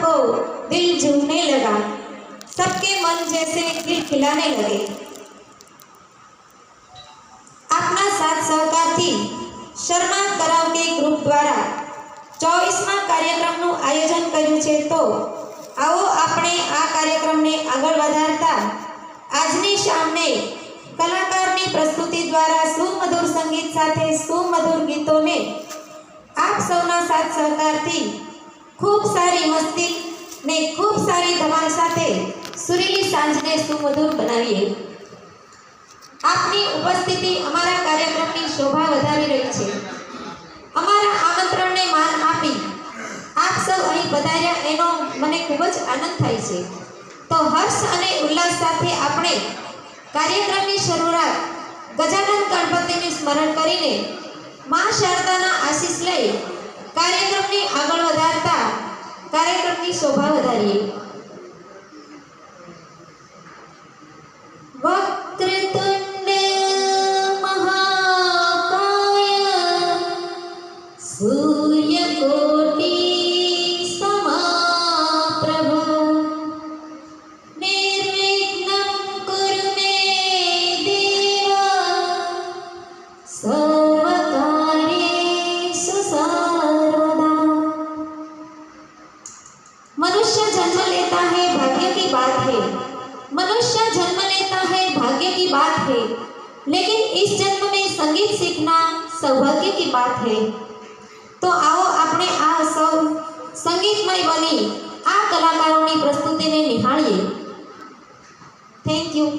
सबको दिल झूमने लगा, सबके मन जैसे दिल खिलाने लगे। આપના સાથ સહકારથી શર્મા કરાઓકે ગ્રુપ દ્વારા 24મા કાર્યક્રમનું આયોજન કર્યું છે, તો આવો આપણે આ કાર્યક્રમને આગળ વધારતા આજની શામને કલાકારની પ્રસ્તુતિ દ્વારા સુમધુર સંગીત સાથે સુમધુર ગીતોને આપ સૌના સાથ સહકારથી ખૂબ સારી મસ્તી ને ખૂબ સારી ધમાલ સાથે સુરીલી સાંજને સુમધુર બનાવીએ। આપની ઉપસ્થિતિ અમારા કાર્યક્રમની શોભા વધારી રહી છે। અમારા આમંત્રણને માન આપી આપ સૌ અહીં પધાર્યા એનો મને ખૂબ જ આનંદ થાય છે। તો હર્ષ અને ઉલ્લાસ સાથે આપણે કાર્યક્રમની શરૂઆત ગજાનન ગણપતિનું સ્મરણ કરીને માં શારદાના આશીષ લઈ કાર્યક્રમની આગળ વધારતા કાર્યક્રમની શોભા વધારીએ। વક્રતુંડ મહાકાય સૂર્યકોટિ સમાપ્રભ નિર્વિઘ્नं કુરુ મે દેવ સર્વકાર્યેષુ સર્વદા। मनुष्य जन्म लेता है भाग्य की बात है, मनुष्य जन्म लेता है भाग्य की बात है, लेकिन इस जन्म में संगीत सीखना सौभाग्य की बात है। तो आओ આપણે આ સૌ સંગીતમય બની આ કલાકારોની પ્રસ્તુતિને નિહાળીએ। Thank you.